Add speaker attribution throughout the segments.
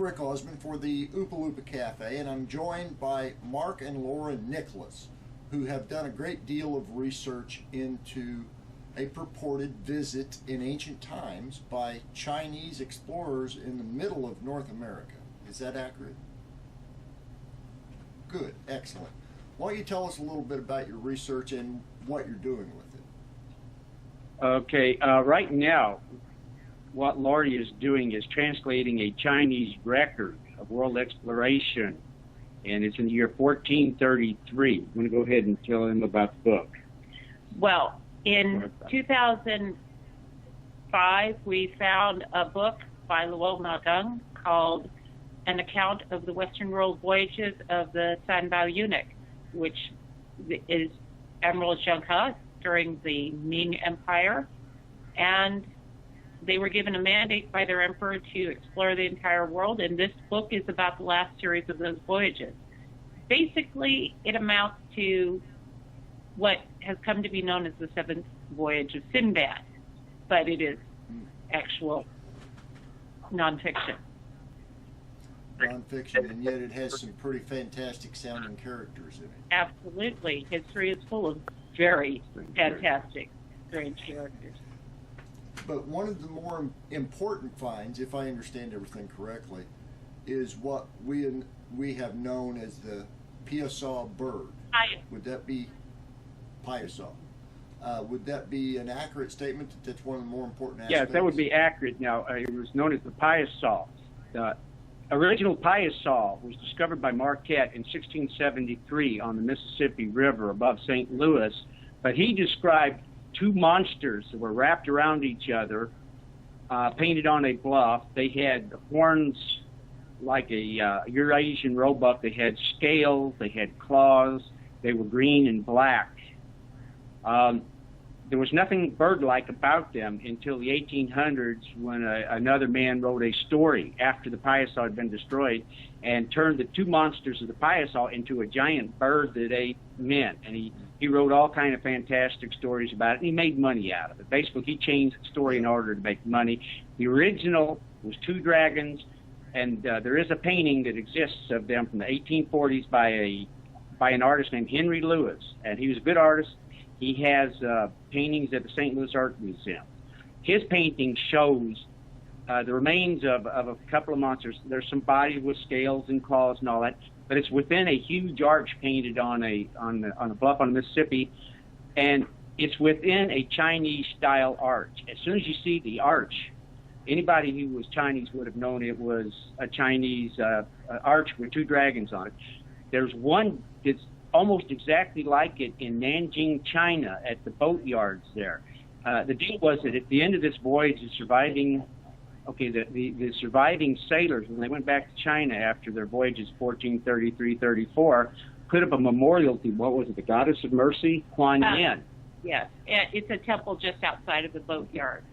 Speaker 1: Rick Osmond for the Oopa Loopa Cafe, and I'm joined by Mark and Laura Nickless, who have done a great deal of research into a purported visit in ancient times by Chinese explorers in the middle of North America. Is that accurate? Good, excellent. Why don't you tell us a little bit about your research and what you're doing with it?
Speaker 2: Okay, right now, what Laura is doing is translating a Chinese record of world exploration, and it's in the year 1433. I'm going to go ahead and tell him about the book.
Speaker 3: Well, in 2005, we found a book by Luo Nagung called An Account of the Western World Voyages of the Sanbao Eunuch, which is Admiral Zheng He during the Ming Empire, and they were given a mandate by their emperor to explore the entire world, and this book is about the last series of those voyages. Basically, it amounts to what has come to be known as the seventh voyage of Sinbad, but it is actual nonfiction.
Speaker 1: Nonfiction, and yet it has some pretty fantastic sounding characters in it.
Speaker 3: Absolutely. History is full of very fantastic, strange characters.
Speaker 1: But one of the more important finds, if I understand everything correctly, is what we have known as the Piasaw bird. Would that be Piasaw? Would that be an accurate statement that that's one of the more important aspects?
Speaker 2: Yes, that would be accurate. Now, it was known as the Piasaw. The original Piasaw was discovered by Marquette in 1673 on the Mississippi River above St. Louis, but he described two monsters that were wrapped around each other, painted on a bluff. They had horns like a Eurasian roebuck. They had scales. They had claws. They were green and black. There was nothing bird-like about them until the 1800s when another man wrote a story after the Piasaw had been destroyed and turned the two monsters of the Piasaw into a giant bird that ate men. And he wrote all kind of fantastic stories about it, and he made money out of it. Basically, he changed the story in order to make money. The original was two dragons, and there is a painting that exists of them from the 1840s by an artist named Henry Lewis, and he was a good artist. He has paintings at the St. Louis Art Museum. His painting shows the remains of a couple of monsters. There's some bodies with scales and claws and all that, but it's within a huge arch painted on a bluff on the Mississippi, and it's within a Chinese-style arch. As soon as you see the arch, anybody who was Chinese would have known it was a Chinese arch with two dragons on it. There's one that's almost exactly like it in Nanjing, China, at the boat yards there. The deal was that at the end of this voyage, the surviving sailors, when they went back to China after their voyages 1433-34, put up a memorial to, what was it, the Goddess of Mercy, Kuan Yin.
Speaker 3: Yes, it's a temple just outside of the boat yard.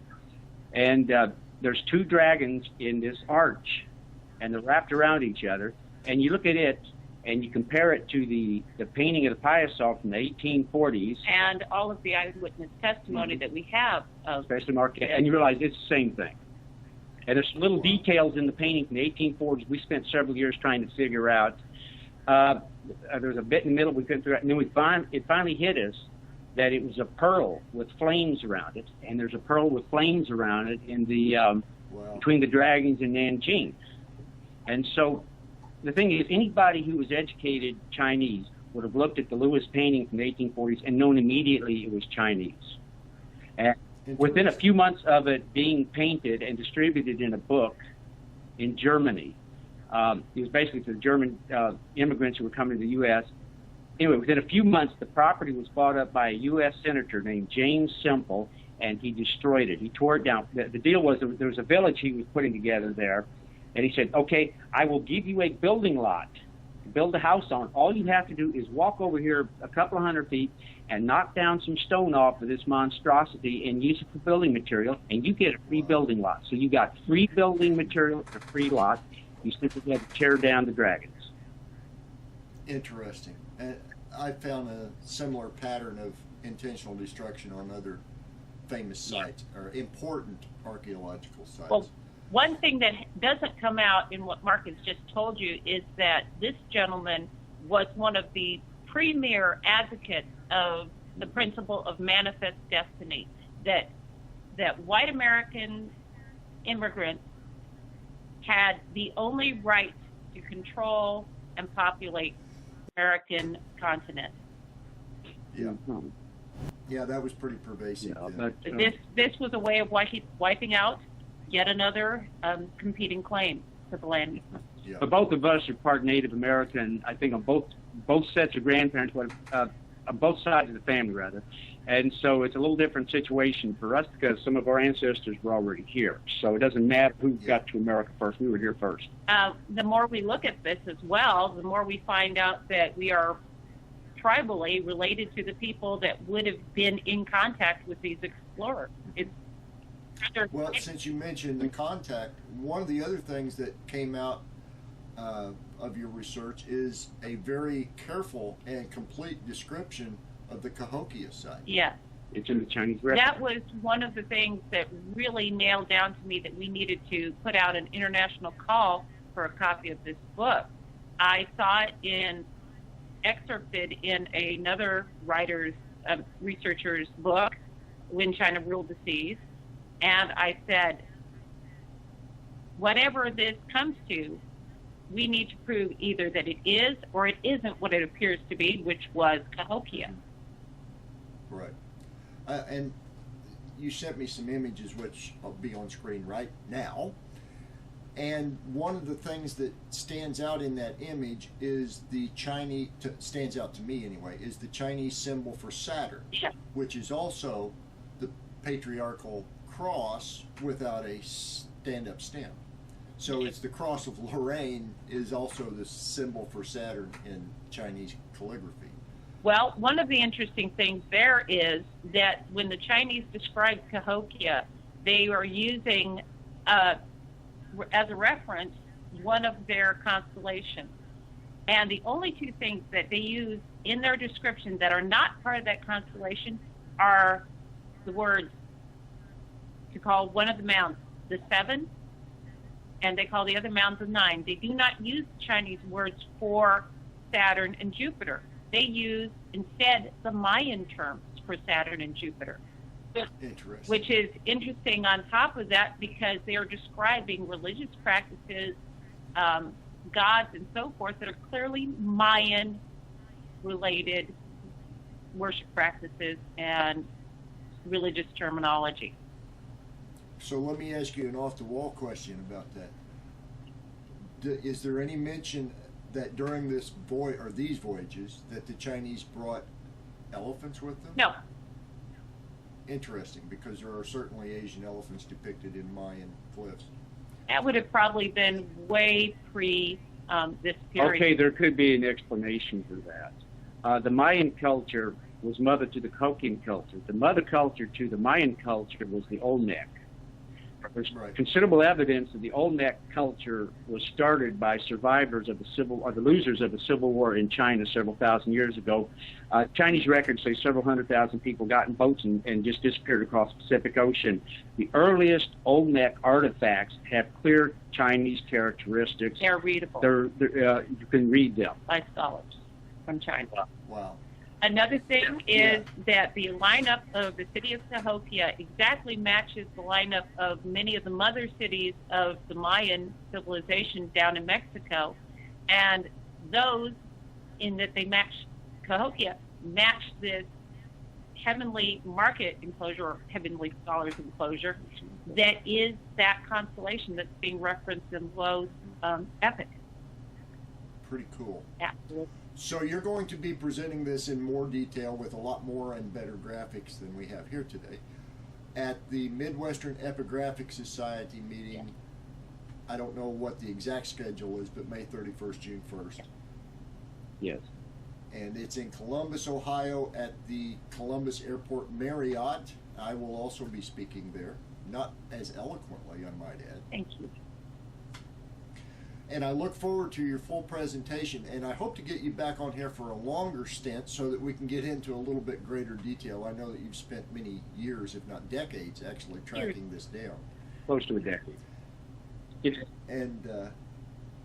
Speaker 2: And there's two dragons in this arch, and they're wrapped around each other, and you look at it, and you compare it to the painting of the Piasaw from the 1840s.
Speaker 3: And all of the eyewitness testimony that we have.
Speaker 2: Especially Marquette, and you realize it's the same thing. And there's little details in the painting from the 1840s we spent several years trying to figure out. There was a bit in the middle we couldn't figure out, and then it finally hit us that it was a pearl with flames around it, and there's a pearl with flames around it in the between the dragons and Nanjing. And so the thing is, anybody who was educated Chinese would have looked at the Lewis painting from the 1840s and known immediately it was Chinese. And within a few months of it being painted and distributed in a book in Germany, it was basically for the German immigrants who were coming to the U.S. Anyway, within a few months, the property was bought up by a U.S. senator named James Semple, and he destroyed it. He tore it down. The deal was there was a village he was putting together there, and he said, okay, I will give you a building lot to build a house on. All you have to do is walk over here a couple of 100 feet and knock down some stone off of this monstrosity and use it for building material, and you get a free building lot. So you got free building material for a free lot. You simply had to tear down the dragons.
Speaker 1: Interesting. I found a similar pattern of intentional destruction on other famous sites or important archaeological sites.
Speaker 3: Well, one thing that doesn't come out in what Mark has just told you is that this gentleman was one of the premier advocates of the principle of manifest destiny, that white American immigrants had the only right to control and populate American continent.
Speaker 1: Yeah. Yeah, that was pretty pervasive.
Speaker 2: Yeah,
Speaker 1: but,
Speaker 3: this was a way of wiping out yet another competing claim to the land.
Speaker 1: yeah.
Speaker 2: But both of us are part Native American, I think, on both sets of grandparents, on both sides of the family, rather. And so it's a little different situation for us because some of our ancestors were already here. So it doesn't matter who got to America first. We were here first.
Speaker 3: The more we look at this as well, the more we find out that we are tribally related to the people that would have been in contact with these explorers.
Speaker 1: Well, since you mentioned the contact, one of the other things that came out of your research is a very careful and complete description of the Cahokia site.
Speaker 3: Yes.
Speaker 2: It's in the Chinese record.
Speaker 3: That was one of the things that really nailed down to me that we needed to put out an international call for a copy of this book. I saw it excerpted in another writer's, researcher's book, When China Ruled the Seas, and I said, whatever this comes to, we need to prove either that it is or it isn't what it appears to be, which was Cahokia.
Speaker 1: Right. And you sent me some images, which will be on screen right now. And one of the things that stands out in that image is the Chinese, stands out to me anyway, is the Chinese symbol for Saturn,
Speaker 3: Yeah.
Speaker 1: which is also the patriarchal cross without a stand-up stem. So it's the cross of Lorraine is also the symbol for Saturn in Chinese calligraphy.
Speaker 3: Well, one of the interesting things there is that when the Chinese described Cahokia, they are using, as a reference, one of their constellations. And the only two things that they use in their description that are not part of that constellation are the words to call one of the mounds the 7, and they call the other mounds the 9. They do not use Chinese words for Saturn and Jupiter. They use instead the Mayan terms for Saturn and Jupiter.
Speaker 1: Interesting.
Speaker 3: Which is interesting on top of that because they are describing religious practices, gods and so forth that are clearly Mayan related worship practices and religious terminology.
Speaker 1: So let me ask you an off-the-wall question about that. Is there any mention that during this these voyages that the Chinese brought elephants with them?
Speaker 3: No.
Speaker 1: Interesting, because there are certainly Asian elephants depicted in Mayan glyphs.
Speaker 3: That would have probably been way pre this period.
Speaker 2: Okay, there could be an explanation for that. The Mayan culture was mother to the Cahokian culture. The mother culture to the Mayan culture was the Olmec. There's considerable evidence that the Olmec culture was started by survivors of the losers of the Civil War in China several thousand years ago. Chinese records say several 100,000 people got in boats and just disappeared across the Pacific Ocean. The earliest Olmec artifacts have clear Chinese characteristics.
Speaker 3: They're readable.
Speaker 2: You can read them.
Speaker 3: By scholars from China.
Speaker 1: Wow.
Speaker 3: Another thing is that the lineup of the city of Cahokia exactly matches the lineup of many of the mother cities of the Mayan civilization down in Mexico. And those, in that they match Cahokia, match this heavenly market enclosure or heavenly scholars enclosure that is that constellation that's being referenced in Lowe's epic.
Speaker 1: Pretty cool.
Speaker 3: Absolutely.
Speaker 1: So you're going to be presenting this in more detail with a lot more and better graphics than we have here today at the Midwestern Epigraphic Society meeting. I don't know what the exact schedule is, but May 31st, June 1st.
Speaker 2: Yes.
Speaker 1: And it's in Columbus, Ohio at the Columbus Airport Marriott. I will also be speaking there, not as eloquently, I might add.
Speaker 3: Thank you.
Speaker 1: And I look forward to your full presentation, and I hope to get you back on here for a longer stint so that we can get into a little bit greater detail. I know that you've spent many years, if not decades, actually tracking this down.
Speaker 2: Close to a decade.
Speaker 1: And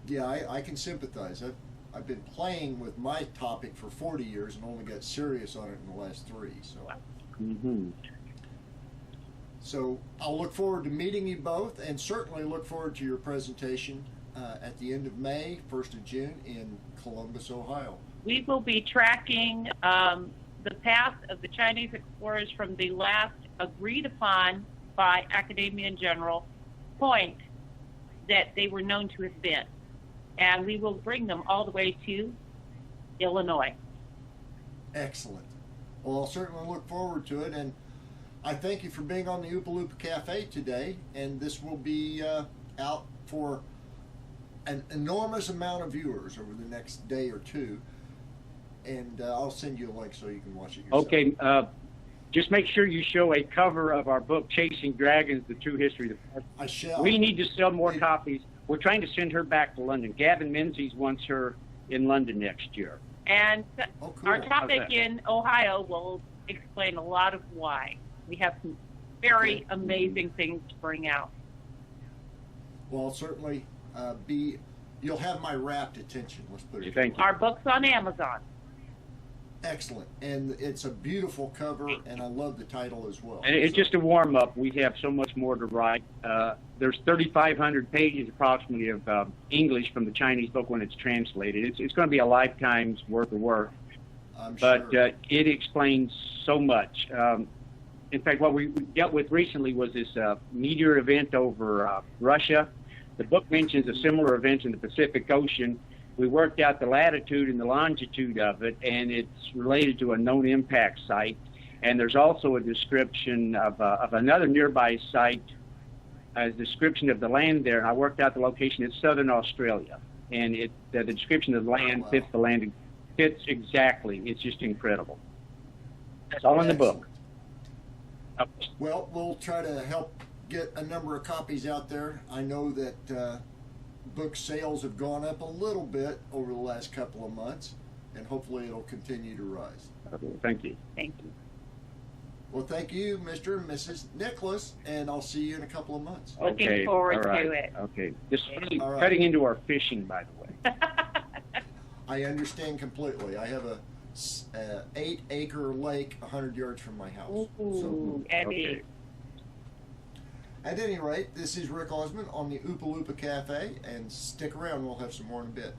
Speaker 1: yeah, I can sympathize. I've been playing with my topic for 40 years and only got serious on it in the last 3. So, so I'll look forward to meeting you both, and certainly look forward to your presentation at the end of May, 1st of June in Columbus, Ohio.
Speaker 3: We will be tracking the path of the Chinese explorers from the last agreed upon by academia in general point that they were known to have been. And we will bring them all the way to Illinois.
Speaker 1: Excellent. Well, I'll certainly look forward to it, and I thank you for being on the Oopa Loopa Cafe today, and this will be out for an enormous amount of viewers over the next day or 2, and I'll send you a link so you can watch it yourself.
Speaker 2: Okay, just make sure you show a cover of our book, Chasing Dragons, The True History of the Past.
Speaker 1: I shall.
Speaker 2: We need to sell more copies. We're trying to send her back to London. Gavin Menzies wants her in London next year.
Speaker 3: And
Speaker 1: cool.
Speaker 3: our topic in Ohio will explain a lot of why. We have some very amazing things to bring out.
Speaker 1: Well, certainly you'll have my rapt attention, let's put it.
Speaker 2: Thank you.
Speaker 3: Our book's on Amazon.
Speaker 1: Excellent, and it's a beautiful cover, and I love the title as well.
Speaker 2: And it's just a warm-up. We have so much more to write. There's 3,500 pages approximately of English from the Chinese book when it's translated. It's going to be a lifetime's worth of work.
Speaker 1: I'm
Speaker 2: but
Speaker 1: sure.
Speaker 2: It explains so much. In fact, what we dealt with recently was this meteor event over Russia. The book mentions a similar event in the Pacific Ocean. We worked out the latitude and the longitude of it, and it's related to a known impact site. And there's also a description of another nearby site, a description of the land there. And I worked out the location. It's southern Australia, and the description of the land fits the land. Fits exactly. It's just incredible. It's all in the book.
Speaker 1: Well, we'll try to help get a number of copies out there. I know that book sales have gone up a little bit over the last couple of months, and hopefully it'll continue to rise.
Speaker 2: Okay, thank you.
Speaker 3: Thank you.
Speaker 1: Well, thank you, Mr. and Mrs. Nickless, and I'll see you in a couple of months.
Speaker 3: Looking forward to it.
Speaker 2: Okay. Just really
Speaker 1: All right.
Speaker 2: cutting into our fishing, by the way.
Speaker 1: I understand completely. I have a 8-acre lake 100 yards from my house.
Speaker 3: Ooh, Eddie.
Speaker 2: Okay.
Speaker 1: At any rate, this is Rick Osmond on the Oopa Loopa Cafe, and stick around, we'll have some more in a bit.